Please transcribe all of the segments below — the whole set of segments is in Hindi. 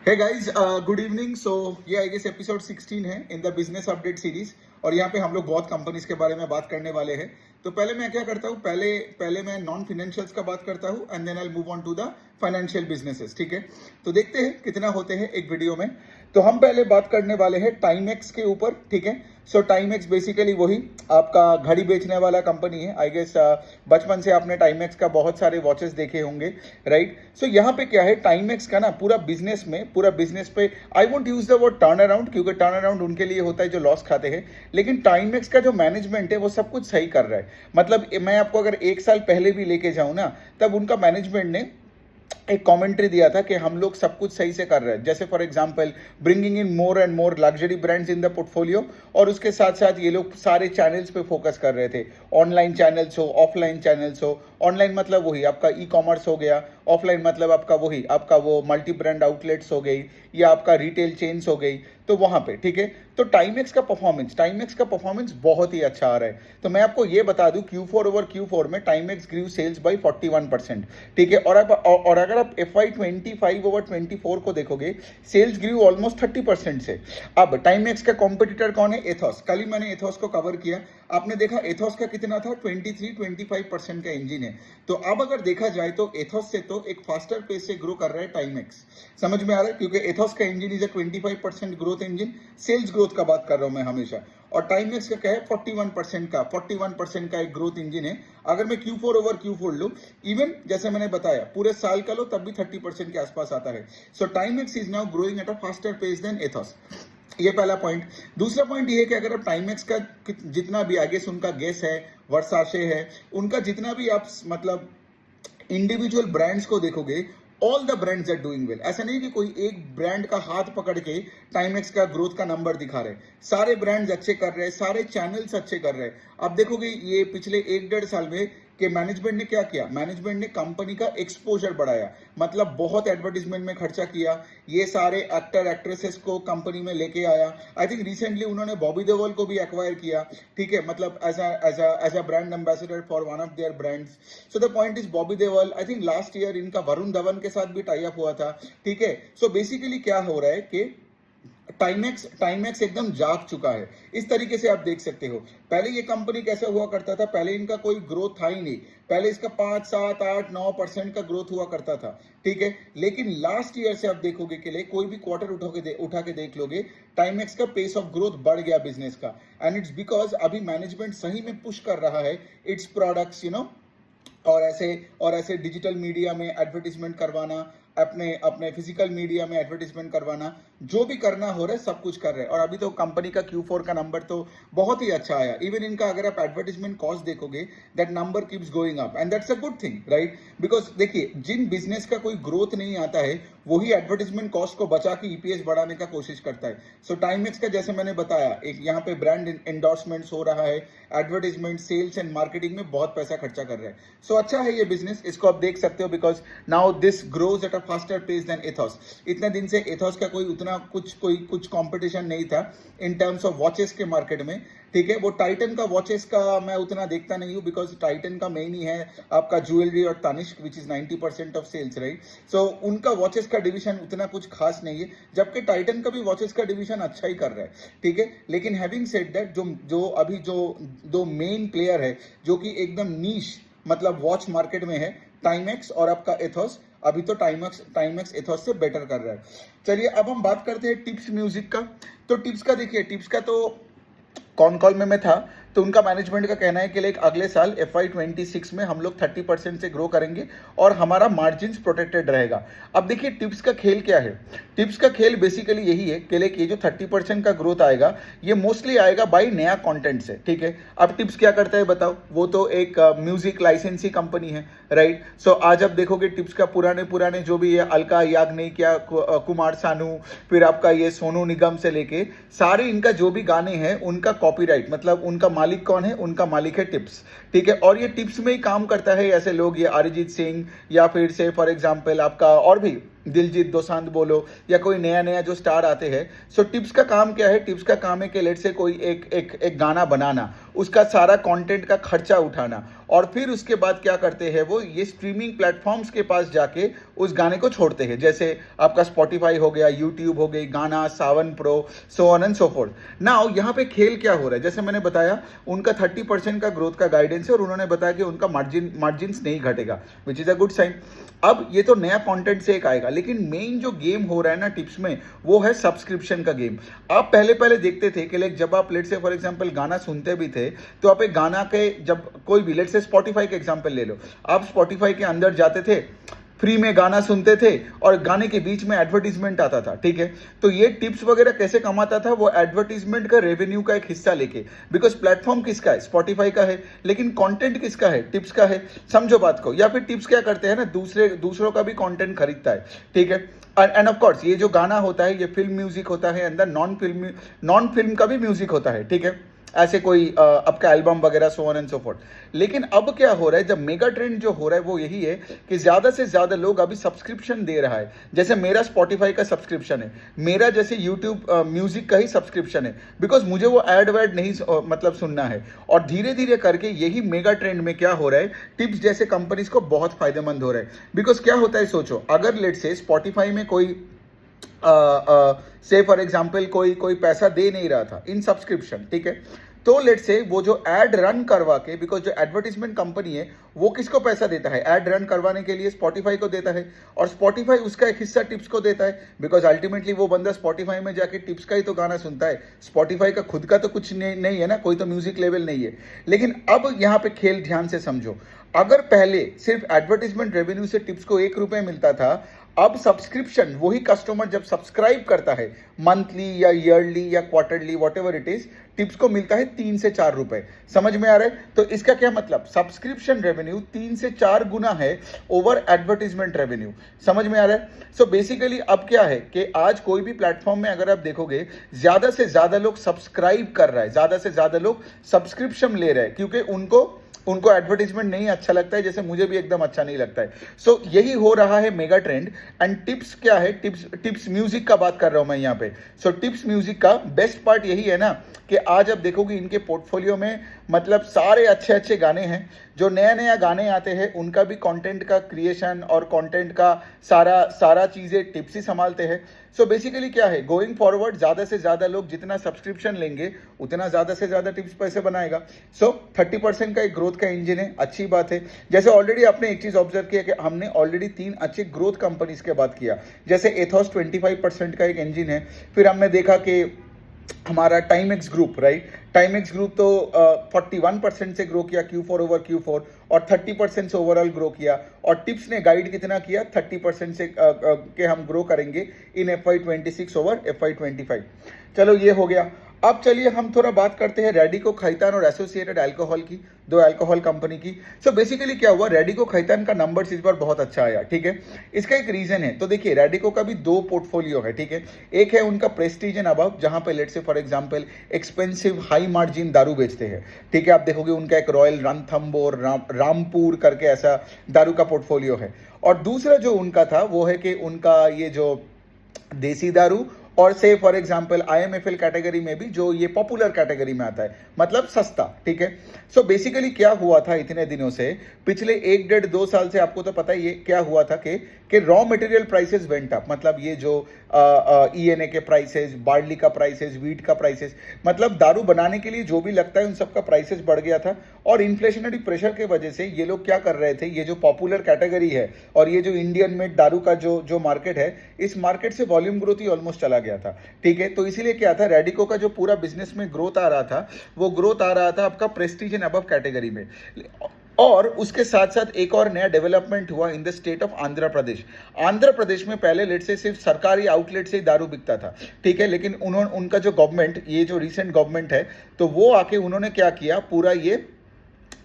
हे गाइस, गुड इवनिंग। सो ये आई गेस एपिसोड 16 है in the business update series. और यहाँ पे हम लोग बहुत कंपनीज के बारे में बात करने वाले हैं। तो पहले मैं क्या करता हूँ, पहले पहले मैं नॉन फाइनेंशियल्स का बात करता हूँ and then I move on to the financial businesses. ठीक है, तो देखते हैं कितना होते हैं एक वीडियो में। तो हम पहले बात करने वाले हैं टाइमेक्स के ऊपर। ठीक है, सो टाइमेक्स बेसिकली वही आपका घड़ी बेचने वाला कंपनी है। आई गेस बचपन से आपने टाइमेक्स का बहुत सारे वॉचेस देखे होंगे, राइट। सो यहाँ पे क्या है, टाइमेक्स का ना पूरा बिजनेस पे I won't use the word turn around, क्योंकि टर्न अराउंड उनके लिए होता है जो लॉस खाते हैं। लेकिन टाइमेक्स का जो मैनेजमेंट है वो सब कुछ सही कर रहा है। मतलब मैं आपको अगर एक साल पहले भी लेके जाऊं ना, तब उनका मैनेजमेंट ने एक कमेंट्री दिया था कि हम लोग सब कुछ सही से कर रहे हैं। जैसे for example bringing in more and more luxury brands in the portfolio, और उसके साथ साथ ये लोग सारे चैनल्स पे फोकस कर रहे थे। ऑनलाइन चैनल्स हो, ऑफलाइन चैनल्स हो। ऑनलाइन मतलब वही आपका ई कॉमर्स हो गया, ऑफलाइन मतलब आपका वही आपका वो मल्टी ब्रांड आउटलेट्स हो गई या आपका रिटेल चेन्स हो गई। तो वहां पे ठीक है, तो टाइमेक्स का परफॉर्मेंस बहुत ही अच्छा आ रहा है। तो मैं आपको ये बता दूं, Q4 ओवर Q4 में टाइमेक्स ग्रीव सेल्स बाई 41%। ठीक है, और अगर आप FY25 ओवर 24 को देखोगे, सेल्स ग्रीव ऑलमोस्ट 30% से। अब टाइमेक्स का कॉम्पिटिटर कौन है? एथॉस। कल ही मैंने एथॉस को कवर किया, आपने देखा एथॉस का कितना था, 23-25% का इंजन है। तो अब अगर देखा जाए तो एथॉस से तो एक फास्टर पेस से ग्रो कर रहा है टाइमेक्स। समझ में आ रहा है, क्योंकि एथॉस का engine is a 25% growth engine, sales growth का बात कर रहा हूं मैं हमेशा। और टाइमेक्स का क्या है, 41% का एक ग्रोथ इंजन है। अगर मैं Q4 ओवर Q4 लूं, इवन जैसे मैंने बताया पूरे साल का लो तब भी 30% के आसपास आता है। So Timex is now growing at a faster pace than Ethos. ये पहला पॉइंट। दूसरा पॉइंट ये है कि अगर आप टाइमेक्स का जितना भी आगे से उनका गेस है, वर्साशे है, उनका जितना भी आप मतलब इंडिविजुअल ब्रांड्स को देखोगे, all the brands are doing well. ऐसा नहीं कि कोई एक ब्रांड का हाथ पकड़ के टाइमेक्स का ग्रोथ का नंबर दिखा रहे। सारे ब्रांड्स अच्छे कर रहे हैं, सारे चैनल्स अच्छे कर रहे हैं। अब देखोगे ये पिछले 1-1.5 साल में कि मैनेजमेंट ने क्या किया, मैनेजमेंट ने कंपनी का एक्सपोजर बढ़ाया। मतलब बहुत एडवर्टीजमेंट में खर्चा किया, ये सारे एक्टर एक्ट्रेसेस को कंपनी में लेके आया। आई थिंक रिसेंटली उन्होंने बॉबी देओल को भी एक्वायर किया। ठीक है, मतलब as a brand ambassador for one of their brands. So the point is Bobby Deol, I think last year इनका वरुण धवन के साथ भी टाई अप हुआ था। ठीक है, सो बेसिकली क्या हो रहा है कि टाइमेक्स एकदम जाग चुका है। इस तरीके से आप देख सकते हो। पहले ये कंपनी कैसा हुआ करता था, पहले इनका कोई ग्रोथ था ही नहीं। पहले इसका 5, 7, 8, 9% का ग्रोथ हुआ करता था। ठीक है, लेकिन लास्ट ईयर से आप देखोगे कि कोई भी क्वार्टर उठा के देख लोगे, टाइमेक्स का पेस ऑफ ग्रोथ बढ़ गया बिजनेस का। एंड इट्स बिकॉज अभी मैनेजमेंट सही में पुश कर रहा है इट्स प्रोडक्ट्स, और ऐसे डिजिटल मीडिया में एडवर्टीजमेंट करवाना, अपने अपने फिजिकल मीडिया में एडवर्टीजमेंट करवाना, जो भी करना हो रहा है सब कुछ कर रहे हैं। और अभी तो कंपनी का Q4 का नंबर तो बहुत ही अच्छा आया। इवन इनका अगर आप एडवर्टीजमेंट कॉस्ट देखोगे, that number keeps going up and that's a good thing, right. Because देखिए, जिन बिजनेस का कोई ग्रोथ नहीं आता है वही एडवर्टीजमेंट कॉस्ट को बचा के EPS बढ़ाने का कोशिश करता है। सो टाइमेक्स का जैसे मैंने बताया, एक यहाँ पे ब्रांड एंडोर्समेंट्स हो रहा है, एडवर्टीजमेंट, सेल्स एंड मार्केटिंग में बहुत पैसा खर्चा कर रहा है। सो अच्छा है ये बिजनेस, इसको आप देख सकते हो। Because now this grows at a faster pace than Ethos. इतने दिन से एथॉस का कोई उतना कुछ कंपटीशन नहीं था इन टर्म्स ऑफ वॉचेस के मार्केट में। ठीक है, वो टाइटन का वॉचेस का मैं उतना देखता नहीं हूँ, बिकॉज टाइटन का मेन ही है आपका ज्वेलरी और Tanishq, which is 90% of sales, right. So उनका वॉचेस का डिवीजन उतना कुछ खास नहीं है, जबकि टाइटन का भी वॉचेस का डिवीजन अच्छा ही कर रहा है। ठीक है, लेकिन हैविंग सेड दैट, जो दो मेन प्लेयर है जो कि एकदम नीश मतलब वॉच मार्केट में है, टाइमेक्स और आपका एथॉस। अभी तो टाइमेक्स एथॉस से बेटर कर रहा है। चलिए अब हम बात करते हैं टिप्स म्यूजिक का। तो टिप्स का देखिए, टिप्स का तो कॉन कॉल में मैं था, तो उनका मैनेजमेंट का कहना है कि अगले साल FY26 में हम लोग 30% से ग्रो करेंगे और हमारा मार्जिन प्रोटेक्टेड रहेगा। अब देखिए टिप्स का खेल क्या है। टिप्स का खेल बेसिकली यही है कि ये जो 30% का ग्रोथ आएगा, ये मोस्टली आएगा बाई नया कंटेंट से। ठीक है, अब टिप्स क्या करता है बताओ, वो तो एक म्यूजिक लाइसेंसी कंपनी है, राइट। सो आज आप देखोगे टिप्स का पुराने जो भी है, अलका याग्निक या कुमार सानू, फिर आपका ये सोनू निगम से लेके सारे इनका जो भी गाने हैं उनका कॉपीराइट, मतलब उनका मालिक कौन है, उनका मालिक है टिप्स। ठीक है, और ये टिप्स में ही काम करता है ऐसे लोग, ये अरिजीत सिंह या फिर से फॉर एग्जांपल आपका और भी दिलजीत दोसांझ बोलो या कोई नया नया जो स्टार आते हैं, सो टिप्स का काम क्या है? टिप्स का काम है कि लेट से कोई एक गाना बनाना, उसका सारा कंटेंट का खर्चा उठाना, और फिर उसके बाद क्या करते हैं वो, ये स्ट्रीमिंग प्लेटफॉर्म्स के पास जाके उस गाने को छोड़ते हैं। जैसे आपका स्पॉटिफाई हो गया, यूट्यूब हो गई, Gaana, Saavn pro, so on and so forth. Now यहाँ पे खेल क्या हो रहा है? जैसे मैंने बताया, उनका 30% का ग्रोथ का गाइडेंस है और उन्होंने बताया कि उनका मार्जिन नहीं घटेगा, which is a good sign. अब ये तो नया कंटेंट से एक आएगा, लेकिन मेन जो गेम हो रहा है ना टिप्स में, वो है सब्सक्रिप्शन का गेम। आप पहले पहले देखते थे कि लाइक जब आप लेट से फॉर एग्जांपल गाना सुनते भी थे, तो आप एक गाना के, जब कोई भी लेट से स्पॉटिफाई का एग्जांपल ले लो, आप स्पॉटिफाई के अंदर जाते थे, फ्री में गाना सुनते थे और गाने के बीच में एडवर्टीजमेंट आता था, ठीक है? तो ये टिप्स वगैरह कैसे कमाता था? वो एडवर्टीजमेंट का रेवेन्यू का एक हिस्सा लेके, बिकॉज प्लेटफॉर्म किसका है? स्पॉटिफाई का है, लेकिन कंटेंट किसका है? टिप्स का है। समझो बात को। या फिर टिप्स क्या करते हैं ना, दूसरों का भी कंटेंट खरीदता है, ठीक है? एंड ऑफ कोर्स ये जो गाना होता है, ये फिल्म म्यूजिक होता है, अंदर नॉन फिल्म का भी म्यूजिक होता है, ठीक है? ऐसे कोई आपका एल्बम वगैरह, सो ऑन एंड सो फोर्थ। लेकिन अब क्या हो रहा है, जब मेगा ट्रेंड जो हो रहा है वो यही है कि ज्यादा से ज्यादा लोग अभी सब्सक्रिप्शन दे रहा है। जैसे मेरा स्पॉटिफाई का सब्सक्रिप्शन है, मेरा जैसे यूट्यूब म्यूजिक का ही सब्सक्रिप्शन है, बिकॉज मुझे वो एड वैड नहीं मतलब सुनना है। और धीरे धीरे करके यही मेगा ट्रेंड में क्या हो रहा है, टिप्स जैसे कंपनीज को बहुत फायदेमंद हो रहा है। बिकॉज क्या होता है, सोचो, अगर लेट से स्पॉटिफाई में कोई से फॉर एग्जाम्पल कोई पैसा दे नहीं रहा था इन सब्सक्रिप्शन, ठीक है? तो लेट से वो जो एड रन करवा के, बिकॉज जो एडवर्टीजमेंट कंपनी है वो किसको पैसा देता है? एड रन करवाने के लिए स्पॉटिफाई को देता है, और स्पॉटिफाई उसका एक हिस्सा टिप्स को देता है, बिकॉज अल्टीमेटली वो बंदा स्पॉटिफाई में जाके टिप्स का ही तो गाना सुनता है। स्पॉटिफाई का खुद का तो कुछ नहीं है ना, कोई तो म्यूजिक लेवल नहीं है। लेकिन अब यहाँ पे खेल ध्यान से समझो, अगर पहले सिर्फ एडवर्टीजमेंट रेवेन्यू से टिप्स को 1 रुपए मिलता था, अब सब्सक्रिप्शन, वही कस्टमर जब सब्सक्राइब करता है मंथली या ईयरली या quarterly, what ever it is, tips को मिलता है 3 से 4 रुपए। समझ में आ रहा है? तो इसका क्या मतलब, सब्सक्रिप्शन रेवेन्यू 3 से 4 गुना है ओवर एडवर्टीजमेंट रेवेन्यू। समझ में आ रहा है? सो बेसिकली अब क्या है कि आज कोई भी प्लेटफॉर्म में अगर आप देखोगे, ज्यादा से ज्यादा लोग सब्सक्राइब कर रहा है, ज्यादा से ज्यादा लोग सब्सक्रिप्शन ले रहे हैं, क्योंकि उनको एडवर्टीजमेंट नहीं अच्छा लगता है, जैसे मुझे भी एकदम अच्छा नहीं लगता है। सो यही हो रहा है मेगा ट्रेंड। एंड टिप्स क्या है? टिप्स म्यूजिक का बात कर रहा हूं मैं यहाँ पे। सो टिप्स म्यूजिक का बेस्ट पार्ट यही है ना कि आज आप देखोगे इनके पोर्टफोलियो में मतलब सारे अच्छे अच्छे गाने हैं। जो नया नया गाने आते हैं उनका भी कंटेंट का क्रिएशन और कंटेंट का सारा चीज़ें टिप्स ही संभालते हैं। सो बेसिकली क्या है, गोइंग फॉरवर्ड ज़्यादा से ज़्यादा लोग जितना सब्सक्रिप्शन लेंगे उतना ज़्यादा से ज़्यादा टिप्स पैसे बनाएगा। सो 30% का एक ग्रोथ का इंजन है, अच्छी बात है। जैसे ऑलरेडी आपने एक चीज़ ऑब्जर्व किया कि हमने ऑलरेडी 3 अच्छे ग्रोथ कंपनीज के बात किया। जैसे एथॉस 25% का एक इंजन है, फिर हमने देखा कि हमारा Timex group, right, Timex group तो 41% से ग्रो किया Q4 ओवर Q4 और 30% से ओवरऑल ग्रो किया। और टिप्स ने गाइड कितना किया, 30% से के हम ग्रो करेंगे इन FY26 ओवर FY25। चलो ये हो गया। अब चलिए हम थोड़ा बात करते हैं रेडिको खैतान और एसोसिएटेड अल्कोहल की, 2 अल्कोहल कंपनी की। सो बेसिकली क्या हुआ, रेडिको खैतान का नंबर्स इस बार बहुत अच्छा आया, ठीक है। इसका एक रीजन है। तो देखिए रेडिको का भी 2 पोर्टफोलियो है, ठीक है। एक है उनका प्रेस्टीज एंड अबव, जहां पे let's say for example expensive high margin दारू बेचते हैं, ठीक है। आप देखोगे उनका एक रॉयल रणथंबोर रामपुर करके ऐसा दारू का पोर्टफोलियो है। और दूसरा जो उनका था वो है कि उनका ये जो देसी दारू और से फॉर एग्जांपल IMFL कैटेगरी में भी जो ये पॉपुलर कैटेगरी में आता है, मतलब सस्ता, ठीक है। सो बेसिकली क्या हुआ था इतने दिनों से, पिछले 1-1.5-2 साल से आपको तो पता ही है क्या हुआ था कि raw material prices went up. मतलब ये जो ENA के प्राइसेस, बार्ली का प्राइसेस, वीट का प्राइसेस, मतलब दारू बनाने के लिए जो भी लगता है उन सब का प्राइसेस बढ़ गया था। और इन्फ्लेशनरी प्रेशर के वजह से ये लोग क्या कर रहे थे, ये जो पॉपुलर कैटेगरी है और ये जो इंडियन मेड दारू का जो मार्केट है, इस मार्केट से वॉल्यूम ग्रोथ ही ऑलमोस्ट चला गया था, ठीक है। तो इसीलिए क्या था, रेडिको का जो पूरा बिजनेस में ग्रोथ आ रहा था, वो ग्रोथ आ रहा था आपका प्रेस्टीज एंड अबव कैटेगरी में। और उसके साथ साथ एक और नया डेवलपमेंट हुआ in the state of Andhra Pradesh. Andhra Pradesh में पहले लेट से सिर्फ सरकारी आउटलेट से ही दारू बिकता था, ठीक है। लेकिन उनका जो गवर्नमेंट, ये जो रिसेंट गवर्नमेंट है, तो वो आके उन्होंने क्या किया, पूरा ये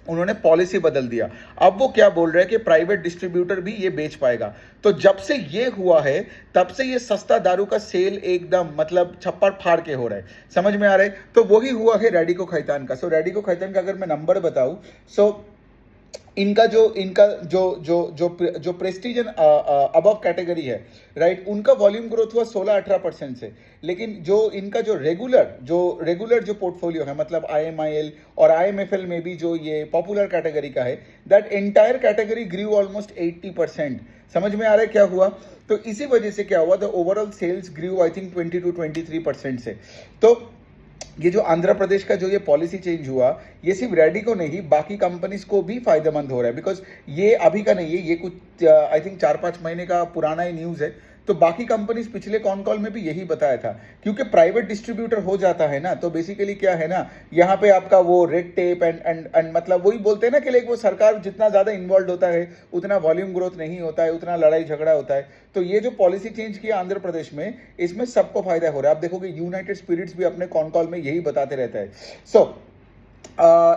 उन्होंने पॉलिसी बदल दिया। अब वो क्या बोल रहे हैं कि प्राइवेट डिस्ट्रीब्यूटर भी ये बेच पाएगा। तो जब से ये हुआ है तब से ये सस्ता दारू का सेल एकदम मतलब छप्पर फाड़ के हो रहा है। समझ में आ रहा है? तो वही हुआ है रेडिको खैतान का। सो रेडिको खैतान का अगर मैं नंबर बताऊं, सो इनका जो प्रेस्टीज एंड अबव कैटेगरी है, राइट, उनका वॉल्यूम ग्रोथ हुआ 16-18% से। लेकिन जो इनका जो रेगुलर जो पोर्टफोलियो है, मतलब IMIL और IMFL में भी जो ये पॉपुलर कैटेगरी का है, that entire category grew almost 80%। समझ में आ रहा है क्या हुआ? तो इसी वजह से क्या हुआ, the overall sales grew I think 20-23% से। तो ये जो आंध्र प्रदेश का जो ये पॉलिसी चेंज हुआ, ये सिर्फ रेडिको नहीं, बाकी कंपनीज को भी फायदेमंद हो रहा है, बिकॉज ये अभी का नहीं है, ये कुछ आई थिंक 4-5 महीने का पुराना ही न्यूज़ है। तो बाकी कंपनीज पिछले कॉन कॉल में भी यही बताया था, क्योंकि प्राइवेट डिस्ट्रीब्यूटर हो जाता है ना, तो बेसिकली क्या है ना, यहाँ पे आपका वो रेड टेप एंड मतलब वही बोलते हैं ना कि लाइक वो सरकार जितना ज़्यादा इन्वॉल्व होता है उतना वॉल्यूम ग्रोथ नहीं होता है, उतना लड़ाई झगड़ा होता है। तो ये जो पॉलिसी चेंज किया आंध्र प्रदेश में, इसमें सबको फायदा हो रहा है। आप देखोगे यूनाइटेड स्पिरिट्स भी अपने कॉन कॉल में यही बताते रहता है। सो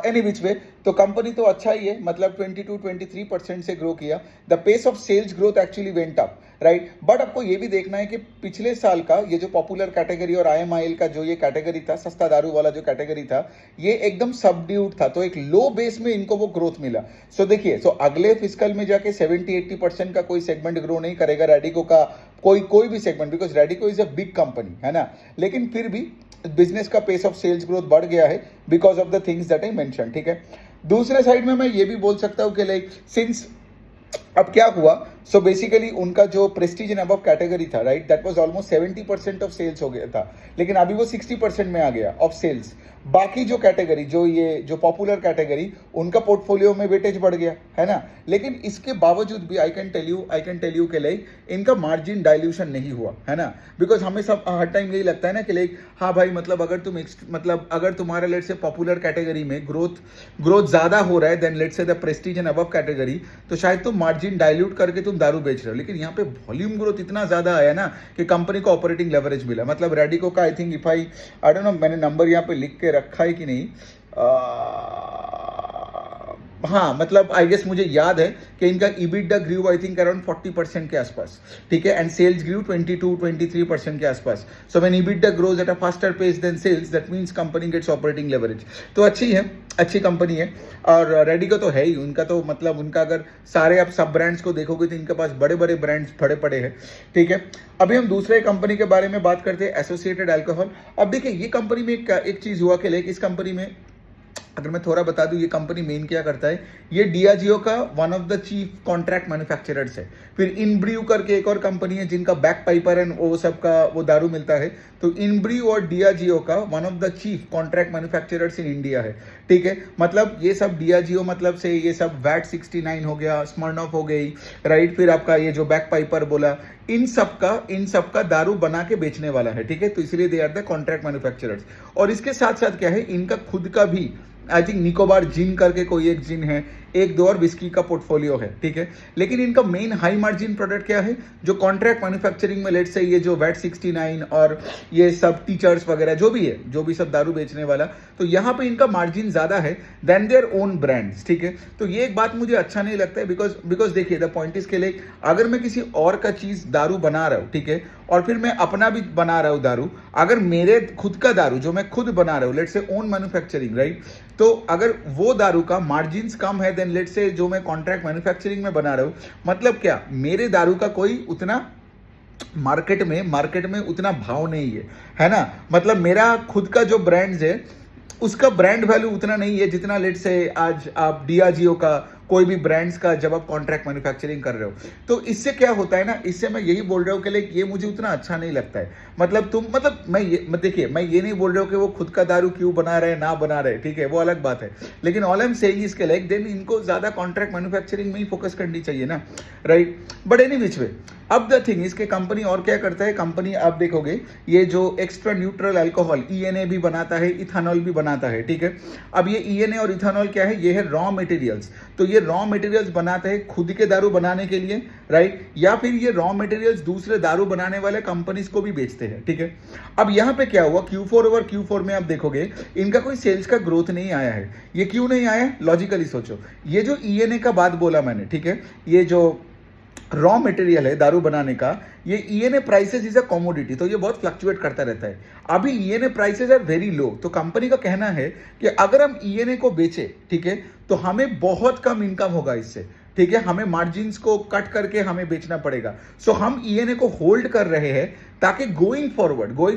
एनी विच वे, तो कंपनी तो अच्छा ही है, मतलब 22-23% से ग्रो किया। The pace of sales growth actually went up, right. But आपको ये भी देखना है कि पिछले साल का ये जो पॉपुलर कैटेगरी और IMIL का जो ये कैटेगरी था, सस्ता दारू वाला जो कैटेगरी था, ये एकदम सबड्यूड था, तो एक लो बेस में इनको वो ग्रोथ मिला। सो देखिए, सो अगले फिस्कल में जाके 70-80% का कोई सेगमेंट ग्रो नहीं करेगा रेडिको का, कोई भी segment, because Radico is a big company, है ना। लेकिन फिर भी बिजनेस का पेस ऑफ सेल्स ग्रोथ बढ़ गया है because of the things that I mention, ठीक है। दूसरे साइड में मैं ये भी बोल सकता हूं कि लाइक सिंस अब क्या हुआ, सो बेसिकली उनका जो प्रेस्टीज एंड अबव कैटेगरी था, right, that was almost 70% of sales हो गया था, लेकिन अभी वो 60% में आ गया ऑफ सेल्स। बाकी जो कैटेगरी जो पॉपुलर कैटेगरी, उनका पोर्टफोलियो में वेटेज बढ़ गया, है ना। लेकिन इसके बावजूद भी आई कैन टेल यू के लाइक इनका मार्जिन डाइल्यूशन नहीं हुआ, है ना। बिकॉज हमें सब हर टाइम यही लगता है ना कि लाइक हाँ भाई, मतलब अगर तुम्हारा लेट से पॉपुलर कैटेगरी में ग्रोथ ज्यादा हो रहा है देन लेट से the Prestige and above category, तो शायद तुम मार्जिन डाइल्यूट करके तुम दारू बेच रहे हो। लेकिन यहाँ पे वॉल्यूम ग्रोथ इतना ज्यादा आया ना कि कंपनी को ऑपरेटिंग लेवरेज मिला। मतलब रेडिको का I think I don't know, मैंने नंबर यहाँ पे लिख के रखा है कि नहीं, हाँ, मतलब आई गेस मुझे याद है कि इनका EBITDA grew I think around 40% के आसपास, ठीक है, एंड सेल्स ग्रीव 22-23% के आसपास। So when EBITDA grows at a faster pace than sales, that means company gets operating leverage. तो अच्छी कंपनी है। और रेडिको तो है ही, उनका तो मतलब उनका अगर सारे आप सब ब्रांड्स को देखोगे तो इनके पास बड़े बड़े ब्रांड्स पड़े हैं, ठीक है। अभी हम दूसरे कंपनी के बारे में बात करते हैं, एसोसिएटेड अल्कोहल। अब देखिए, ये कंपनी में एक चीज हुआ कि लाइक इस कंपनी में अगर मैं थोड़ा बता दूं, ये कंपनी मेन क्या करता है, ये डियाजियो का one of the chief contract manufacturers है। फिर इनब्रू करके एक और कंपनी है जिनका बैक पाइपर एंड वो सब का वो दारू मिलता है। तो इनब्रू और डियाजियो का one of the chief contract manufacturers in India है, ठीक है। मतलब ये सब डियाजियो मतलब से ये सब वैट 69 हो गया, स्मर्नॉफ हो गई, राइट, फिर आपका ये जो बैक पाइपर बोला, इन सब का दारू बना के बेचने वाला है, ठीक है। तो इसलिए they are the contract manufacturers. और इसके साथ साथ क्या है, इनका खुद का भी आई थिंक निकोबार जिन करके कोई एक जिन है, एक दो और विस्की का पोर्टफोलियो है, ठीक है। लेकिन इनका मेन हाई मार्जिन प्रोडक्ट क्या है, जो कॉन्ट्रैक्ट मैन्युफैक्चरिंग में लेट से ये जो वैट 69 और ये सब टीचर्स वगैरह जो भी है, जो भी सब दारू बेचने वाला, तो यहाँ पे इनका मार्जिन ज्यादा है देन देयर ओन ब्रांड्स, ठीक है। तो ये एक बात मुझे अच्छा नहीं लगता है, बिकॉज देखिए, द पॉइंट इज के लिए अगर मैं किसी और का चीज दारू बना रहा हूँ, ठीक है, और फिर मैं अपना भी बना रहा हूँ दारू, अगर मेरे खुद का दारू जो मैं खुद बना रहा हूँ, लेट से ओन मैन्युफैक्चरिंग, राइट, तो अगर वो दारू का मार्जिन कम है देन लेट से जो मैं कॉन्ट्रैक्ट मैन्युफैक्चरिंग में बना रहा हूं, मतलब क्या, मेरे दारू का कोई उतना मार्केट में उतना भाव नहीं है ना। मतलब मेरा खुद का जो ब्रांड्स है उसका ब्रांड वैल्यू उतना नहीं है जितना लेट से आज आप डियाजियो का कोई भी ब्रांड्स का जब आप कॉन्ट्रैक्ट मैन्युफैक्चरिंग कर रहे हो। तो इससे क्या होता है ना, इससे मैं यही बोल रहा हूँ कि लाइक ये मुझे उतना अच्छा नहीं लगता है। मतलब मैं ये नहीं बोल रहा हूँ कि वो खुद का दारू क्यों बना रहे ना बना रहे, ठीक है, वो अलग बात है। लेकिन ऑल आई एम सेइंग इसके लाइक देन इनको ज्यादा कॉन्ट्रैक्ट मैन्युफैक्चरिंग में ही फोकस करनी चाहिए ना, राइट। बट एनी विच वे, अब द थिंग इसके कंपनी और क्या करता है, कंपनी आप देखोगे ये जो एक्स्ट्रा न्यूट्रल अल्कोहल ENA भी बनाता है, इथेनॉल भी बनाता है, ठीक है। अब ये ENA और इथेनॉल क्या है, ये है रॉ मटेरियल्स। तो ये रॉ मटेरियल्स बनाते हैं खुद के दारू बनाने के लिए, राइट, या फिर ये रॉ मटेरियल्स दूसरे दारू बनाने वाले कंपनीज को भी बेचते हैं, ठीक है। अब यहाँ पे क्या हुआ, Q4 ओवर Q4 में आप देखोगे इनका कोई सेल्स का ग्रोथ नहीं आया है। ये क्यों नहीं आया, लॉजिकली सोचो, ये जो ENA का बात बोला मैंने, ठीक है, ये जो रॉ मटेरियल है दारू बनाने का, ये ENA prices is a commodity, तो ये बहुत फ्लक्चुएट करता रहता है। अभी ENA prices are very low, तो कंपनी का कहना है कि अगर हम ईएनए को बेचे, ठीक है, तो हमें बहुत कम इनकम होगा इससे, ठीक है, हमें मार्जिन्स को कट करके हमें बेचना पड़ेगा। सो हम ईएनए को होल्ड कर रहे हैं ताकि गोइंग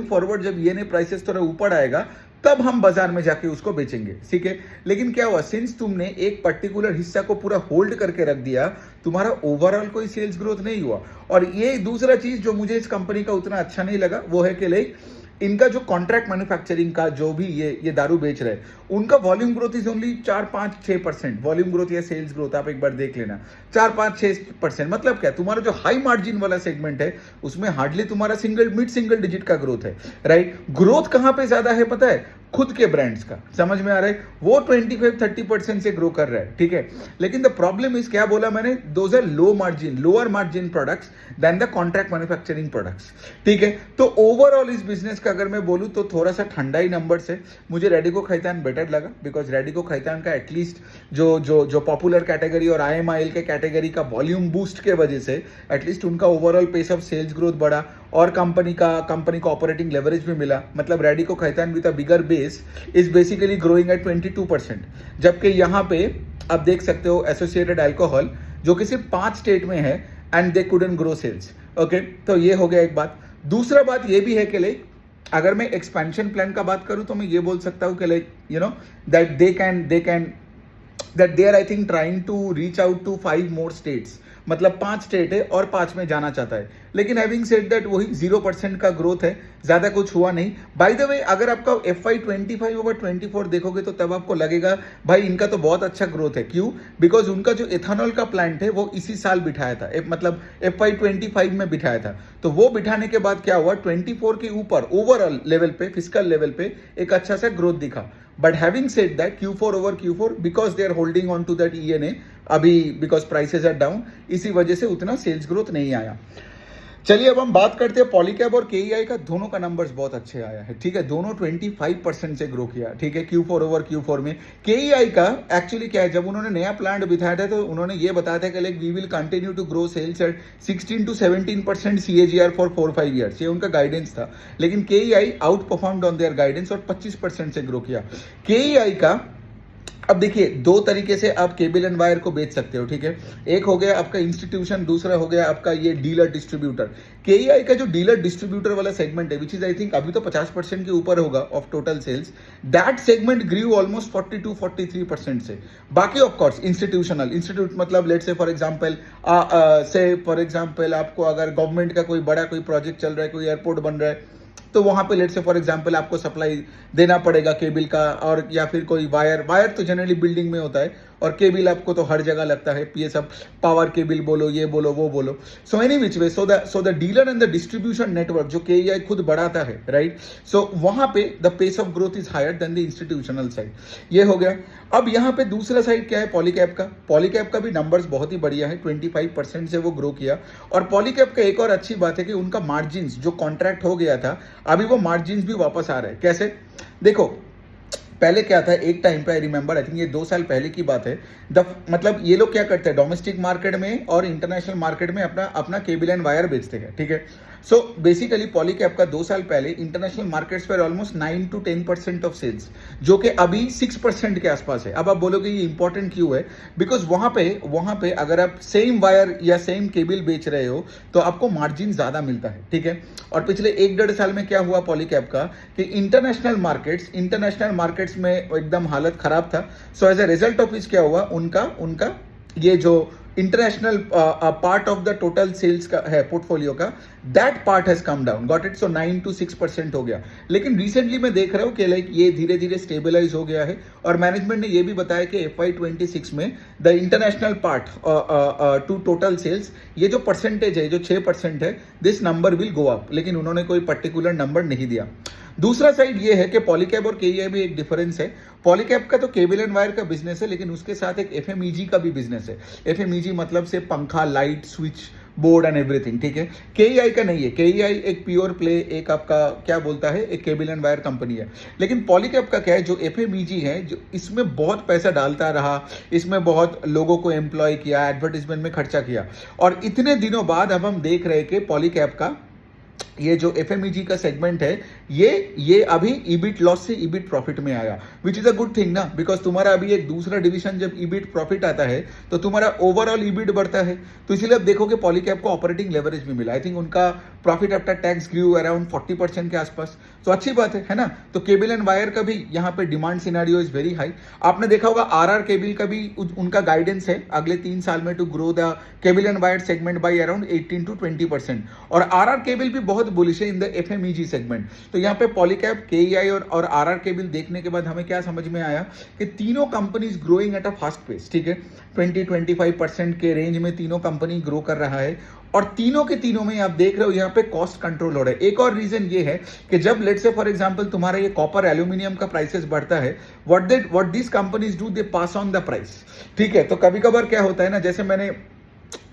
फॉरवर्ड जब ईएनए प्राइसेस थोड़ा ऊपर आएगा तब हम बाजार में जाके उसको बेचेंगे, ठीक है। लेकिन क्या हुआ, सिंस तुमने एक पर्टिकुलर हिस्सा को पूरा होल्ड करके रख दिया, तुम्हारा ओवरऑल कोई सेल्स ग्रोथ नहीं हुआ। और ये दूसरा चीज जो मुझे इस कंपनी का उतना अच्छा नहीं लगा वो है कि लाइक इनका जो कॉन्ट्रैक्ट मैन्युफैक्चरिंग का जो भी ये दारू बेच रहे हैं, उनका volume growth is only 4-5-6%। Volume growth या सेल्स ग्रोथ आप एक बार देख लेना, 4-5-6%। मतलब क्या, तुम्हारा जो हाई मार्जिन वाला सेगमेंट है उसमें हार्डली तुम्हारा मिड सिंगल डिजिट का ग्रोथ है, राइट। ग्रोथ कहां पे ज्यादा है पता है, खुद के ब्रांड्स का, समझ में आ रहा है, वो 25-30% से ग्रो कर रहा है, ठीक है। लेकिन द प्रॉब्लम इज, क्या बोला मैंने, those are lower margin products than the contract manufacturing products, ठीक है। तो ओवरऑल इस बिजनेस का अगर मैं बोलूं तो थोड़ा सा ठंडा ही नंबर से मुझे रेडिको खैतान बेटर लगा, बिकॉज रेडिको खैतान का एटलीस्ट जो पॉपुलर कैटेगरी और IMIL के कैटेगरी का वॉल्यूम बूस्ट के वजह से एटलीस्ट उनका overall pace of sales growth बढ़ा और कंपनी को ऑपरेटिंग लेवरेज भी मिला। मतलब Radico Khaitan with a bigger base is basically growing at 22%, जबकि यहाँ पे आप देख सकते हो एसोसिएटेड अल्कोहल जो कि सिर्फ 5 स्टेट में है and they couldn't grow sales, okay. तो ये हो गया एक बात। दूसरा बात ये भी है कि लाइक अगर मैं एक्सपेंशन प्लान का बात करूं तो मैं ये बोल सकता हूं कि like you know that they are I think trying to reach out to 5 more states. मतलब 5 स्टेट है और 5 में जाना चाहता है, लेकिन हैविंग सेड दैट वही 0% का ग्रोथ है, ज्यादा कुछ हुआ नहीं। बाय द वे अगर आपका FY25 ओवर 24 देखोगे तो तब आपको लगेगा भाई इनका तो बहुत अच्छा ग्रोथ है। क्यों? बिकॉज उनका जो इथेनॉल का प्लांट है वो इसी साल बिठाया था, मतलब FY25 में बिठाया था। तो वो बिठाने के बाद क्या हुआ, 24 के ऊपर ओवरऑल लेवल पे, फिस्कल लेवल पे एक अच्छा सा ग्रोथ दिखा। But having said that Q4 over Q4 because they are holding on to that ENA अभी, बिकॉज प्राइसेस आर डाउन, इसी वजह से उतना सेल्स ग्रोथ नहीं आया। चलिए अब हम बात करते हैं पॉलीकैब और KEI का। दोनों का नंबर्स बहुत अच्छे आया है, ठीक है, दोनों 25% से ग्रो किया, ठीक है, Q4 ओवर Q4 में। KEI का एक्चुअली क्या है, जब उन्होंने नया प्लांट बिठाया था तो उन्होंने ये बताया था कि like we will continue to grow sales at 16 to 17% CAGR for 4-5 years, ये उनका गाइडेंस था। लेकिन KEI outperformed on their guidance और 25% से ग्रो किया। KEI का अब देखिए दो तरीके से आप केबल एंड वायर को बेच सकते हो, ठीक है। एक हो गया आपका इंस्टीट्यूशन, दूसरा हो गया आपका ये डीलर डिस्ट्रीब्यूटर। KEI का जो डीलर डिस्ट्रीब्यूटर वाला सेगमेंट है, विच इज आई थिंक अभी तो 50% के ऊपर होगा of total sales, that segment grew almost 42-43% से। बाकी ऑफ कोर्स इंस्टीट्यूट मतलब लेट्स से फॉर एग्जांपल आपको अगर गवर्नमेंट का कोई बड़ा कोई प्रोजेक्ट चल रहा है, कोई एयरपोर्ट बन रहा है, तो वहां पे लेट्स से फॉर एग्जांपल आपको सप्लाई देना पड़ेगा केबल का, और या फिर कोई वायर तो जनरली बिल्डिंग में होता है, और केबल आपको तो हर जगह लगता है, ये सब पावर केबल बोलो, ये बोलो वो बोलो। So any which way, so the dealer and the distribution network जो KEI खुद बढ़ाता है, राइट। सो वहां पे the pace of growth is higher than the institutional side. ये हो गया। अब यहाँ पे दूसरा साइड क्या है, पॉलीकैब का भी नंबर्स बहुत ही बढ़िया है, 25% से वो ग्रो किया। और पॉलीकैब का एक और अच्छी बात है कि उनका मार्जिन्स जो कॉन्ट्रैक्ट हो गया था, अभी वो मार्जिन्स भी वापस आ रहे हैं। कैसे? देखो पहले क्या था, एक टाइम पे आई रिमेंबर, आई थिंक ये 2 साल पहले की बात है, मतलब ये लोग क्या करते हैं, डोमेस्टिक मार्केट में और इंटरनेशनल मार्केट में अपना केबल एंड वायर बेचते हैं, ठीक है। सो बेसिकली पॉलीकैब का 2 साल पहले इंटरनेशनल मार्केट्स पर ऑलमोस्ट 9 to 10% ऑफ सेल्स, जो कि अभी 6% के आसपास है। अब आप बोलोगे ये इंपॉर्टेंट क्यों है, बिकॉज वहां पे अगर आप सेम वायर या सेम केबल बेच रहे हो तो आपको मार्जिन ज्यादा मिलता है, ठीक है। और पिछले 1-1.5 साल में क्या हुआ पॉलीकैब का कि इंटरनेशनल मार्केट्स में एकदम हालत खराब था। So as a result of इस क्या हुआ, उनका ये जो international part of the total sales का है पोर्टफोलियो का, that part has come down, got it. So 9 to 6% हो गया। लेकिन रिसेंटली मैं देख रहा हूं कि लाइक ये धीरे धीरे स्टेबलाइज हो गया है, और मैनेजमेंट ने ये भी बताया कि FY26 में the international part to total sales, ये जो परसेंटेज है, जो 6% है, this number will go up. लेकिन उन्होंने कोई पर्टिकुलर नंबर नहीं दिया। दूसरा साइड ये है कि पॉलीकैब और KEI में एक डिफरेंस है। पॉलीकैब का तो केबल एंड वायर का बिजनेस है, लेकिन उसके साथ एक FMEG का भी बिजनेस है। FMEG मतलब से पंखा, light, switch board and everything, ठीक है। केईआई का नहीं है, केईआई एक प्योर प्ले, एक आपका क्या बोलता है, एक केबल एंड वायर कंपनी है। लेकिन पॉलीकैब का क्या है, जो एफएमईजी है, जो इसमें बहुत पैसा डालता रहा, इसमें बहुत लोगों को एम्प्लॉय किया, एडवर्टीजमेंट में खर्चा किया, और इतने दिनों बाद अब हम देख रहे हैं कि पॉलीकैब का ये जो एफएमईजी का सेगमेंट है, ये अभी ईबिट लॉस से ईबिट प्रॉफिट में आया, विच इज अ गुड थिंग ना, बिकॉज तुम्हारा अभी एक दूसरा डिवीजन जब ईबिट प्रॉफिट आता है तो तुम्हारा ओवरऑल ईबिट बढ़ता है। तो इसीलिए अब देखो कि पॉलीकैब को ऑपरेटिंग लेवरेज भी मिला। आई थिंक उनका प्रॉफिट आफ्टर टैक्स ग्रू अराउंड 40% के आसपास, तो अच्छी बात है ना। तो केबल एंड वायर का भी यहाँ पे demand scenario is very high. आपने देखा होगा आरआर केबल का भी उनका गाइडेंस है अगले 3 साल में to grow the cable and wire segment by around 18 to 20%, और आरआर केबल भी बहुत बुलिश है इन द एफएमईजी सेगमेंट। तो यहाँ पे पॉलीकैब, केईआई और आरआर केबल देखने के बाद हमें क्या समझ में आया कि तीनों companies growing at a fast pace, ठीक है। 20-25% के रेंज में तीनों कंपनी ग्रो कर रहा है, और तीनों के तीनों में आप देख रहे हो यहाँ पे कॉस्ट कंट्रोल हो रहा है। एक और रीजन ये है कि जब लेट्स से फॉर एग्जांपल तुम्हारा ये कॉपर एल्यूमिनियम का प्राइसेस बढ़ता है, what this companies do, they pass on the price, ठीक है। तो कभी कभार क्या होता है ना, जैसे मैंने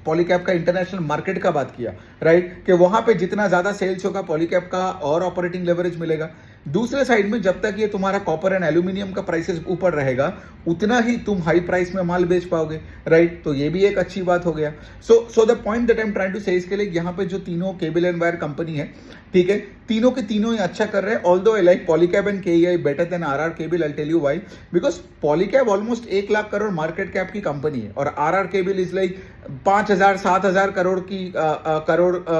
पॉलीकैब का इंटरनेशनल मार्केट का बात किया, राइट, कि वहां पे जितना ज्यादा सेल्स होगा पॉलीकैब का और ऑपरेटिंग लेवरेज मिलेगा। दूसरे साइड में जब तक ये तुम्हारा कॉपर एंड एल्यूमिनियम का प्राइसेस ऊपर रहेगा, उतना ही तुम हाई प्राइस में माल बेच पाओगे, राइट। तो ये भी एक अच्छी बात हो गया। So the point that I am trying to say, इसके लिए यहाँ पे जो तीनों केबल एंड वायर कंपनी है, ठीक है, तीनों के तीनों ही अच्छा कर रहे हैं। Although I like Polycab and KEI better than RR cable, I tell you why, because Polycab almost 1 lakh crore market cap की कंपनी है, और RR cable is like 5,000-7,000 crore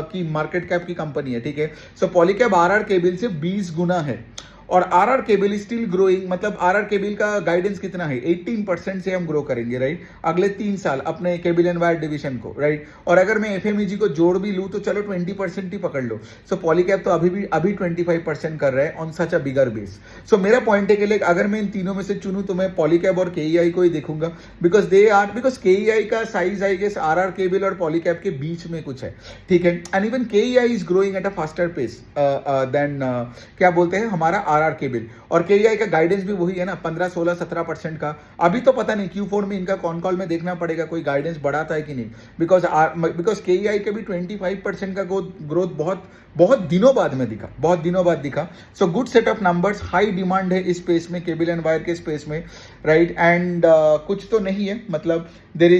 की मार्केट कैप की कंपनी है, ठीक है। सो पॉलीकैब आरआर केबल से 20 गुना है, और आरआर केबल स्टिल ग्रोइंग, मतलब आरआर केबल का गाइडेंस कितना है, 18% से हम ग्रो करेंगे, राइट, अगले 3 साल अपने केबल एंड वायर डिवीजन को, राइट। और अगर मैं एफएमईजी को जोड़ भी लूं तो चलो 20% ही पकड़ लो। सो पॉलीकैब तो अभी 25% कर रहा है on such a bigger base. सो मेरा पॉइंट है कि अगर मैं इन तीनों में से चुनूं तो मैं पॉलीकैब और केईआई को ही देखूंगा, बिकॉज केईआई का size I guess RR cable और पॉलीकैब के बीच में कुछ है, ठीक है। And even KEI is growing at a faster pace than क्या बोलते हैं हमारा आरआर केबल, और केईआई का गाइडेंस भी वही है ना, 15, 16, 17% का। अभी तो पता नहीं Q4 में इनका कॉन कॉल में देखना पड़ेगा कोई गाइडेंस बढ़ाता है कि नहीं, बिकॉज केईआई के भी 25% का ग्रोथ बहुत दिनों बाद दिखा। So good set of numbers, high demand है इस स्पेस में, केबल एंड वायर के स्पेस में, राइट। एंड कुछ तो नहीं है, मतलब there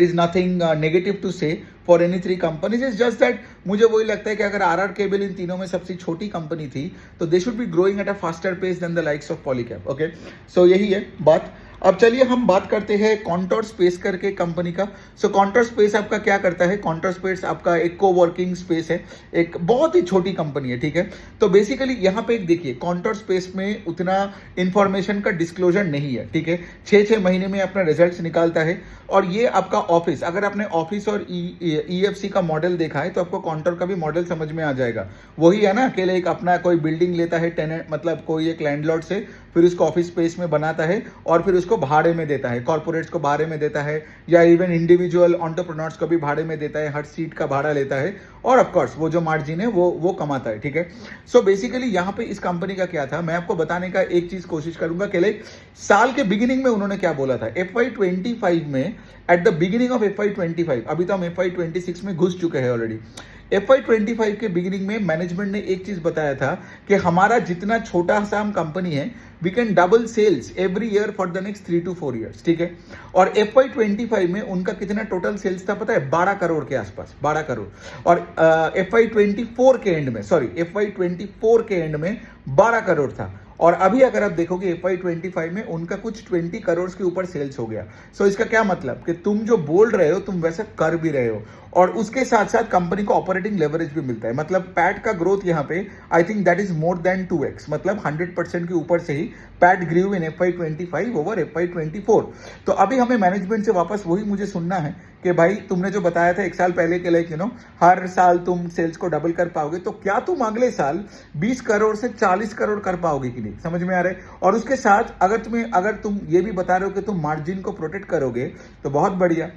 is nothing negative to say for any 3 companies. Is just that मुझे वही लगता है कि अगर आरआर केबल इन तीनों में सबसे छोटी कंपनी थी तो they should be growing at a faster pace than the likes of Polycab, okay. So यही है बात। अब चलिए हम बात करते हैं कॉन्टोर स्पेस करके कंपनी का। सो कॉन्टोर स्पेस आपका क्या करता है, कॉन्टोर स्पेस आपका एक कोवर्किंग स्पेस है, एक बहुत ही छोटी कंपनी है, ठीक है। तो बेसिकली यहाँ पे एक देखिए, कॉन्टोर स्पेस में उतना इंफॉर्मेशन का डिस्क्लोजर नहीं है, ठीक है। 6 महीने में अपना रिजल्ट्स निकालता है, और ये आपका ऑफिस, अगर आपने ऑफिस और ईएफसी का मॉडल देखा है तो आपको कॉन्टोर का भी मॉडल समझ में आ जाएगा। वही है ना, अकेले एक अपना कोई बिल्डिंग लेता है टेनेंट, मतलब कोई एक लैंडलॉर्ड से, फिर उसको ऑफिस स्पेस में बनाता है और फिर उसको भाड़े में देता है, कॉर्पोरेट्स को भाड़े में देता है, या इवन इंडिविजुअल एंटरप्रेन्योर्स को भी भाड़े में देता है, हर सीट का भाड़ा लेता है, और ऑफ कोर्स वो जो मार्जिन है वो कमाता है, ठीक है। सो बेसिकली यहाँ पे इस कंपनी का क्या था, मैं आपको बताने का एक चीज कोशिश करूंगा कि लाइक साल के बिगिनिंग में उन्होंने क्या बोला था, FY25 में, at the beginning of FY25, अभी तो हम FY26 में घुस चुके हैं ऑलरेडी। FY25 के बिगिनिंग में मैनेजमेंट ने एक चीज बताया था कि हमारा जितना छोटा सा हम कंपनी है, we can double sales every year for the next 3 to 4 years, ठीक है। और FY25 में उनका कितना टोटल सेल्स था पता है, 12 करोड़ के आसपास, 12 करोड़। और FY24 के एंड में 12 करोड़ था। और अभी अगर आप देखोगे FY25 में उनका कुछ 20 करोड़ के ऊपर सेल्स हो गया। सो इसका क्या मतलब कि तुम जो बोल रहे हो तुम वैसे कर भी रहे हो, और उसके साथ साथ कंपनी को ऑपरेटिंग लेवरेज भी मिलता है। मतलब पैट का ग्रोथ यहाँ पे I think that is more than 2x, मतलब 100% के ऊपर से ही पैट ग्रीव इन FY25 ओवर FY24। तो अभी हमें मैनेजमेंट से वापस वही मुझे सुनना है कि भाई तुमने जो बताया था 1 साल पहले के लाइक हर साल तुम सेल्स को डबल कर पाओगे, तो क्या तुम अगले साल 20 करोड़ से 40 करोड़ कर पाओगे कि नहीं, समझ में आ रहा है। और उसके साथ अगर तुम ये भी बता रहे हो कि तुम मार्जिन को प्रोटेक्ट करोगे तो बहुत बढ़िया।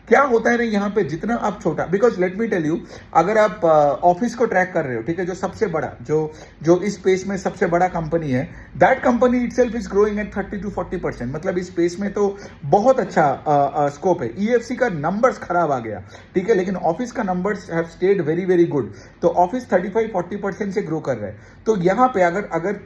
क्या होता है ना यहाँ पे, जितना आप छोटा, because let me tell you, अगर आप ऑफिस को ट्रैक कर रहे हो, ठीक है, जो सबसे बड़ा, जो इस स्पेस में सबसे बड़ा कंपनी है, that company itself is growing eight 30 to 40%, मतलब इस स्पेस में तो बहुत अच्छा स्कोप है। ईएफसी का नंबर्स खराब आ गया, ठीक है, लेकिन ऑफिस का numbers have stayed very very good. तो ऑफिस 35-40% से ग्रो कर रहा है। तो यहाँ पे अगर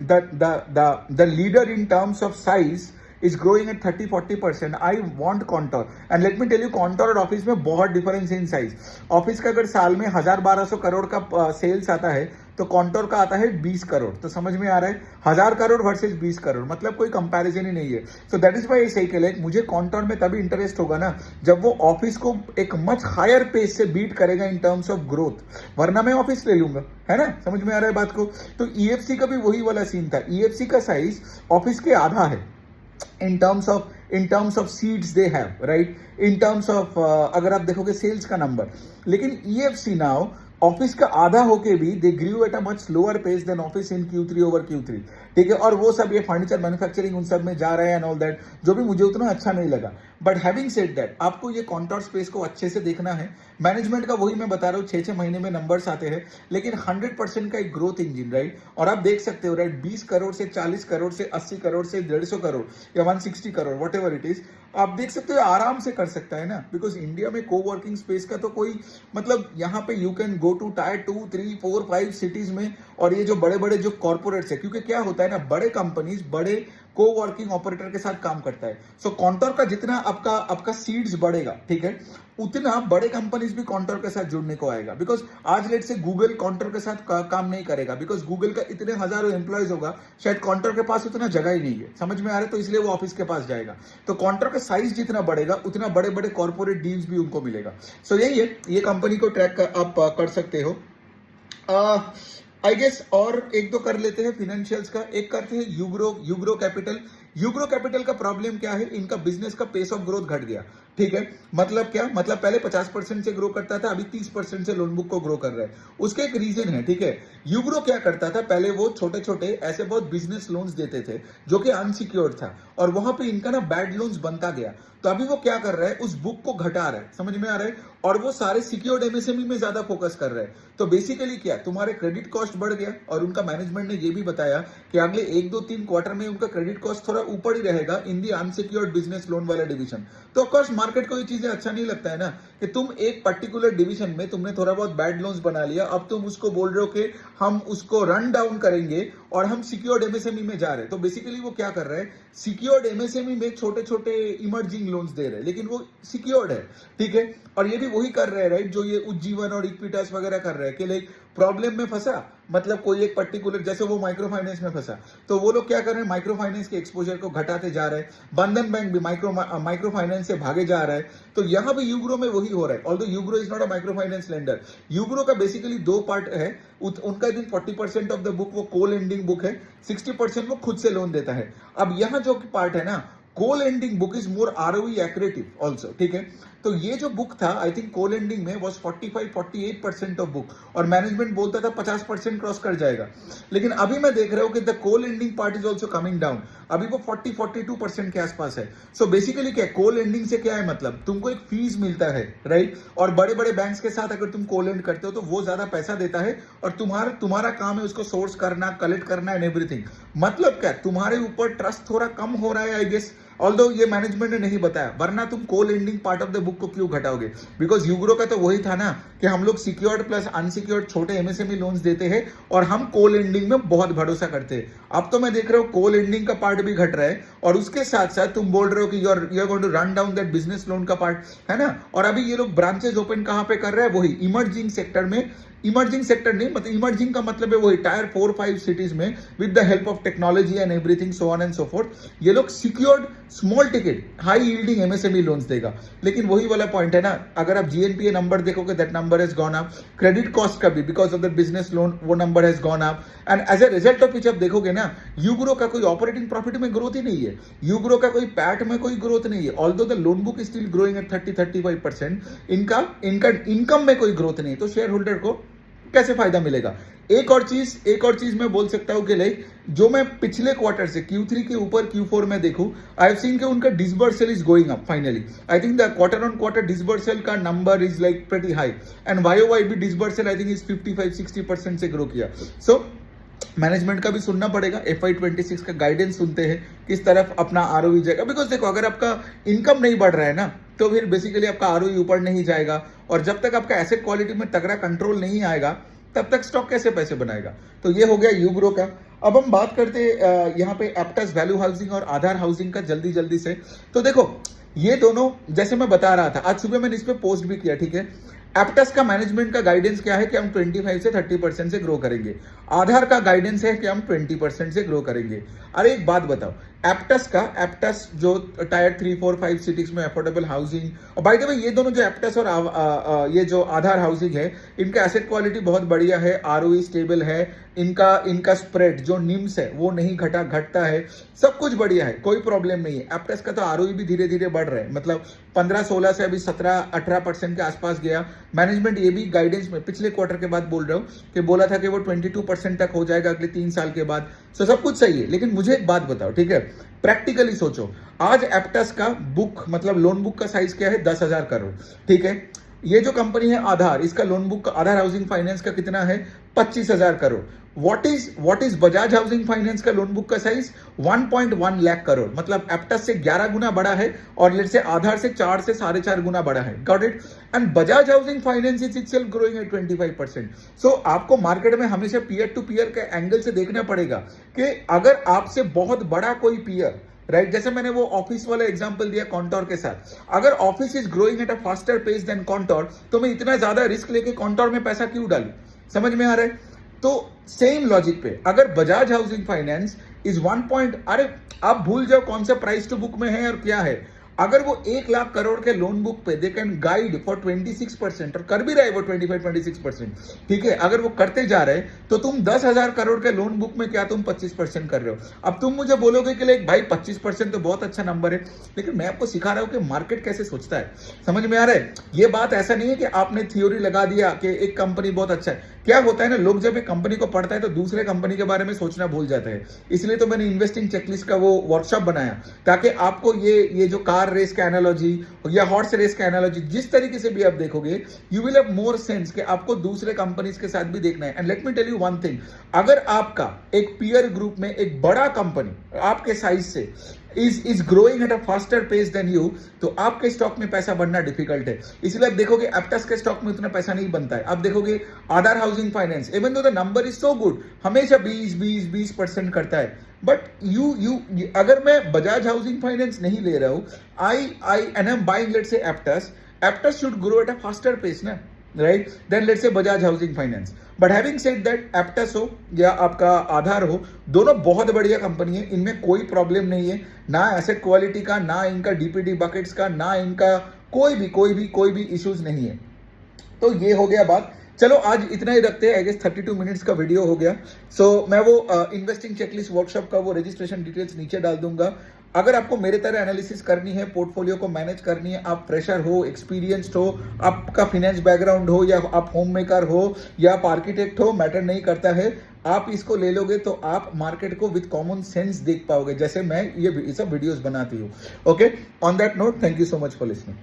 the leader in terms of size is growing at 30-40%, I want Contour, and let me tell you, Contour और ऑफिस में बहुत डिफरेंस है इन साइज। ऑफिस का अगर साल में 1000-1200 करोड़ का सेल्स आता है, तो कॉन्टोर का आता है 20 करोड़। तो समझ में आ रहा है, 1000 करोड़ वर्सेस 20 करोड़, मतलब कोई कंपैरिजन ही नहीं है। सो दैट इज वाई ये सही कहले, मुझे कॉन्टोर में तभी इंटरेस्ट होगा ना जब वो ऑफिस को एक मच हायर पेस से बीट करेगा इन टर्म्स ऑफ ग्रोथ, वरना मैं ऑफिस ले लूंगा, है ना, समझ में आ रहा है बात को। तो ईएफसी का भी वही वाला सीन था, ईएफसी का साइज ऑफिस के आधा है in terms of seats they have, right, in terms of अगर आप देखोगे सेल्स का नंबर, लेकिन EFC नाउ ऑफिस का आधा होके भी they grew at a much slower pace than office in Q3 over Q3, ठीक है। और वो सब ये फर्नीचर मैन्युफैक्चरिंग उन सब में जा रहे हैं एंड ऑल दैट, जो भी मुझे उतना अच्छा नहीं लगा। बट हैविंग सेड दैट, आपको ये कॉन्टोर स्पेस को अच्छे से देखना है। मैनेजमेंट का वही मैं बता रहा हूँ, 6-6 महीने में नंबर्स आते हैं, लेकिन 100% का एक ग्रोथ इंजन, राइट। और आप देख सकते हो, राइट, 20 करोड़ से 40 करोड़ से 80 करोड़ से 150 करोड़ या 160 crore, what ever it is, आप देख सकते हो आराम से कर सकता है ना। बिकॉज इंडिया में को वर्किंग स्पेस का तो कोई मतलब, यहाँ पे you can go to tier 2, 3, 4, 5 cities में, और ये जो बड़े बड़े जो कॉर्पोरेट्स है, क्योंकि क्या होता है ना, बड़े कंपनीज बड़े को वर्किंग ऑपरेटर के साथ काम करता है। सो कॉन्टोर का जितना आपका सीड्स बढ़ेगा, ठीक है, उतना बड़े कंपनीज भी कॉन्टोर के साथ जुड़ने को आएगा। बिकॉज आज लेट से गूगल कॉन्टोर के साथ काम नहीं करेगा, बिकॉज गूगल का इतने हजारों एम्प्लॉयज होगा, शायद कॉन्टोर के पास उतना जगह ही नहीं है, समझ में आ रहा है, तो इसलिए वो ऑफिस के पास जाएगा। तो कॉन्टोर का साइज जितना बढ़ेगा, उतना बड़े बड़े कॉर्पोरेट डील्स भी उनको मिलेगा। सो यही है, ये कंपनी को ट्रैक आप कर सकते हो। आई गेस और एक दो कर लेते हैं फिनेंशियल्स का। एक करते हैं यूग्रो कैपिटल। यूग्रो कैपिटल का प्रॉब्लम क्या है, इनका बिजनेस का पेस ऑफ ग्रोथ घट गया, ठीक है। मतलब क्या, मतलब पहले 50% से ग्रो करता था, अभी 30% से लोन बुक को ग्रो कर रहा है। उसके एक रीजन है, ठीक है। यूग्रो क्या करता था, पहले वो छोटे छोटे ऐसे बहुत बिजनेस लोन्स देते थे जो कि अनसिक्योर्ड था, और वहां पे इनका ना बैड लोन्स बनता गया। तो अभी वो क्या कर रहा है, उस बुक को घटा रहा है, समझ में आ रहा है, और वो सारे सिक्योर्ड एमएसएमई में ज्यादा फोकस कर रहा है। तो बेसिकली क्या, तुम्हारे क्रेडिट कॉस्ट बढ़ गया, और उनका मैनेजमेंट ने ये भी बताया कि अगले 1-2-3 क्वार्टर में उनका क्रेडिट कॉस्ट थोड़ा ऊपर ही रहेगा इन दी अनसिक्योर्ड बिजनेस लोन वाला डिवीजन। तो ऑफकोर्स मार्केट को ये चीजें अच्छा नहीं लगता है ना, कि तुम एक पर्टिकुलर डिवीजन में तुमने थोड़ा बहुत बैड लोन्स बना लिया, अब तुम उसको बोल रहे हो कि हम उसको रन डाउन करेंगे और हम सिक्योर्ड एमएसएमई में जा रहे हैं। तो बेसिकली वो क्या कर रहे हैं, सिक्योर्ड एमएसएमई में छोटे छोटे इमर्जिंग लोन्स दे रहे हैं, लेकिन वो सिक्योर्ड है, ठीक है। और ये भी वही कर रहे हैं, राइट, जो ये उज्जीवन और इक्विटास वगैरह कर रहे हैं, कि लाइक प्रॉब्लम में फंसा, मतलब कोई एक पर्टिकुलर, जैसे वो माइक्रो फाइनेंस में फंसा, तो वो लोग क्या कर रहे हैं, माइक्रो फाइनेंस के एक्सपोजर को घटाते जा रहे हैं। बंधन बैंक भी माइक्रो फाइनेंस से भागे जा रहा है। तो यहां भी यूग्रो में वही हो रहा है, although Ugro is not a micro finance lender. Ugro का बेसिकली 2 पार्ट है, उनका 40% ऑफ द बुक वो को लेंडिंग बुक है, 60% वो खुद से लोन देता है। अब यहां जो पार्ट है ना, co lending book is more ROE accretive also, ठीक है। तो ये जो बुक था, आई थिंक को लेंडिंग में वॉज 45-48% ऑफ बुक, और मैनेजमेंट बोलता था 50% क्रॉस कर जाएगा। लेकिन अभी मैं देख रहा हूं कि द को lending part is also coming down, अभी वो 40-42% के आसपास है। सो बेसिकली क्या, को लेंडिंग से क्या है, मतलब तुमको एक फीस मिलता है, राइट, और बड़े बड़े बैंक्स के साथ अगर तुम को लेंड करते हो तो वो ज्यादा पैसा देता है, और तुम्हारा काम है उसको सोर्स करना, कलेक्ट करना एंड एवरीथिंग। मतलब क्या, तुम्हारे ऊपर ट्रस्ट थोड़ा कम हो रहा है, आई गेस, ऑल्दो ये मैनेजमेंट ने नहीं बताया, वरना तुम को lending part of the book को क्यों घटाओगे। बिकॉज यूग्रो का तो वही था ना, कि हम लोग सिक्योर्ड प्लस अनसिक्योर्ड छोटे एमएसएमई लोन्स देते हैं, और हम को लेंडिंग में बहुत भरोसा करते हैं। अब तो मैं देख रहा हूँ को लेंडिंग का पार्ट भी घट रहा है, और उसके साथ साथ तुम बोल रहे हो कि you are going to run down that business loan का पार्ट, है ना। और अभी ये लोग ब्रांचेस ओपन कहां पे कर रहे हैं, वही इमर्जिंग सेक्टर में। इमर्जिंग सेक्टर नहीं, मतलब इमर्जिंग का मतलब है वही टायर 4-5 सिटीज में, with the help of technology and everything, so on and so fourth. ये लोग secured small ticket high yielding MSME loans देगा। लेकिन वही वाला पॉइंट है ना, अगर आप जीएनपीए नंबर देखोगे, that number has gone up. Credit cost का भी, because of the business loan, वो number has gone up, and as a result of which आप देखोगे ना, यूग्रो का कोई ऑपरेटिंग प्रॉफिट में ग्रोथ ही नहीं है, यूग्रो का कोई पैट में कोई ग्रोथ नहीं है, although the loan book is still growing at 30-35%, इनका इनकम में कोई ग्रोथ नहीं है। तो शेयर होल्डर को कैसे फायदा मिलेगा? एक और चीज मैं बोल सकता हूं कि लाइक जो मैं पिछले क्वार्टर से Q3 के ऊपर Q4 में देखूं, आई हैव सीन कि उनका disbursal is going up finally. I think the quarter on quarter disbursal का number is like pretty high and Y भी डिसबर्सल आई थिंक इज 55-60% से ग्रो किया। सो मैनेजमेंट का भी सुनना पड़ेगा, FY26 का गाइडेंस सुनते हैं किस तरफ अपना ROE जाएगा। बिकॉज देखो, अगर आपका इनकम नहीं बढ़ रहा है ना, तो फिर बेसिकली आपका ROE ऊपर नहीं जाएगा, और जब तक आपका एसेट क्वालिटी में तगड़ा कंट्रोल नहीं आएगा तब तक स्टॉक कैसे पैसे बनाएगा। तो ये हो गया यूग्रो का। अब हम बात करते यहाँ पे एप्टस वैल्यू हाउसिंग और आधार हाउसिंग का जल्दी से। तो देखो, ये दोनों जैसे मैं बता रहा था, आज सुबह मैंने इस पे पोस्ट भी किया, ठीक है। एप्टस का मैनेजमेंट का गाइडेंस क्या है कि हम 25 से 30% से ग्रो करेंगे। आधार का गाइडेंस है कि हम 20% से ग्रो करेंगे। अरे एक बात बताओ, एप्टस जो टायर 3, 4, 5 सिटीज में अफोर्डेबल हाउसिंग, और बाय द वे ये दोनों जो एप्टस और ये जो आधार हाउसिंग है, इनका एसेट क्वालिटी बहुत बढ़िया है, ROE स्टेबल है, इनका स्प्रेड जो निम्स है वो नहीं घटता है, सब कुछ बढ़िया है, कोई प्रॉब्लम नहीं है। एप्टस का तो ROE भी धीरे धीरे बढ़ रहा है, मतलब 15-16 से अभी 17-18% के आसपास गया। मैनेजमेंट ये भी गाइडेंस में पिछले क्वार्टर के बाद बोल रहा हूँ कि बोला था कि वो 22% तक हो जाएगा अगले 3 साल के बाद। सो सब कुछ सही है, लेकिन मुझे एक बात बताओ, ठीक है, प्रैक्टिकली सोचो, आज एप्टस का बुक मतलब लोन बुक का साइज क्या है? 10,000 करोड़, ठीक है। ये जो कंपनी है आधार, इसका लोन बुक आधार हाउसिंग फाइनेंस का कितना है? 25,000 crore. What is Bajaj housing finance का लोन बुक का साइज? 1.1 लाख करोड़, मतलब एप्टस से 11 गुना बड़ा है, और लेट्स से आधार से 4 से 4.5 गुना बड़ा है। Got it? And Bajaj housing finance is itself growing at 25%। सो आपको मार्केट में हमेशा पीयर टू पीयर के एंगल से देखना पड़ेगा कि अगर आपसे बहुत बड़ा कोई पीयर, राइट, जैसे मैंने वो ऑफिस वाला एग्जांपल दिया कॉन्टोर के साथ, अगर office is growing at a faster pace than Contour, तो मैं इतना ज्यादा रिस्क लेके कॉन्टोर में पैसा क्यों डालूं? समझ में आ रहा है? तो सेम लॉजिक पे अगर बजाज हाउसिंग फाइनेंस इज 1 अरे आप भूल जाओ कौन सा प्राइस टू बुक में है और क्या है, अगर वो 1 लाख करोड़ के लोन बुक पे दे कैन गाइड फॉर 26%, और कर भी रहे वो 25-26%, ठीक है। अगर वो करते जा रहे तो तुम 10,000 करोड़ के लोन बुक में क्या तुम 25% कर रहे हो? अब तुम मुझे बोलोगे कि लाइक भाई 25% तो बहुत अच्छा नंबर है, लेकिन मैं आपको सिखा रहा हूं कि मार्केट कैसे सोचता है। समझ में आ रहा है? ये बात ऐसा नहीं है कि आपने थ्योरी लगा दिया कि एक कंपनी बहुत अच्छा है। क्या होता है ना, लोग जब एक कंपनी को पढ़ता है तो दूसरे कंपनी के बारे में सोचना भूल जाते हैं। इसलिए तो मैंने इन्वेस्टिंग चेकलिस्ट का वो वर्कशॉप बनाया, ताकि आपको ये जो कार रेस का एनालॉजी या हॉर्स रेस का एनालॉजी, जिस तरीके से भी आप देखोगे, you will have more sense कि आपको दूसरे कंपनीज के साथ भी देखना है। And let me tell you one thing, अगर आपका एक पीयर ग्रुप में एक बड़ा कंपनी आपके साइज से is growing at a faster pace than you, तो आपके स्टॉक में पैसा बनना डिफिकल्ट है। इसलिए आप देखोगे एप्टस के स्टॉक में उतना पैसा नहीं बनता है। आप देखोगे Aadhar housing finance, even though the number is so good, हमेशा 20% करता है। बट अगर मैं बजाज हाउसिंग फाइनेंस नहीं ले रहा हूं, I and am buying let's say Aptus should grow at a faster pace ना, right, then let's say Bajaj housing finance. But having said that, Aptus हो या आपका आधार हो, दोनों बहुत बढ़िया कंपनी है, इनमें कोई प्रॉब्लम नहीं है, ना एसेट क्वालिटी का, ना इनका डीपीडी बकेट्स का, ना इनका कोई भी इश्यूज नहीं है। तो ये हो गया बात। चलो आज इतना ही रखते हैं, आई गेस 32 मिनट्स का वीडियो हो गया। सो मैं वो इन्वेस्टिंग चेकलिस्ट वर्कशॉप का वो रजिस्ट्रेशन डिटेल्स नीचे डाल दूंगा। अगर आपको मेरे तरह एनालिसिस करनी है, पोर्टफोलियो को मैनेज करनी है, आप फ्रेशर हो, एक्सपीरियंस्ड हो, आपका फाइनेंस बैकग्राउंड हो, या आप होम मेकर हो, या आप आर्किटेक्ट हो, मैटर नहीं करता है, आप इसको ले लोगे तो आप मार्केट को विद कॉमन सेंस देख पाओगे, जैसे मैं ये सब वीडियोस बनाती हूँ। Okay, on that note, thank you so much for listening.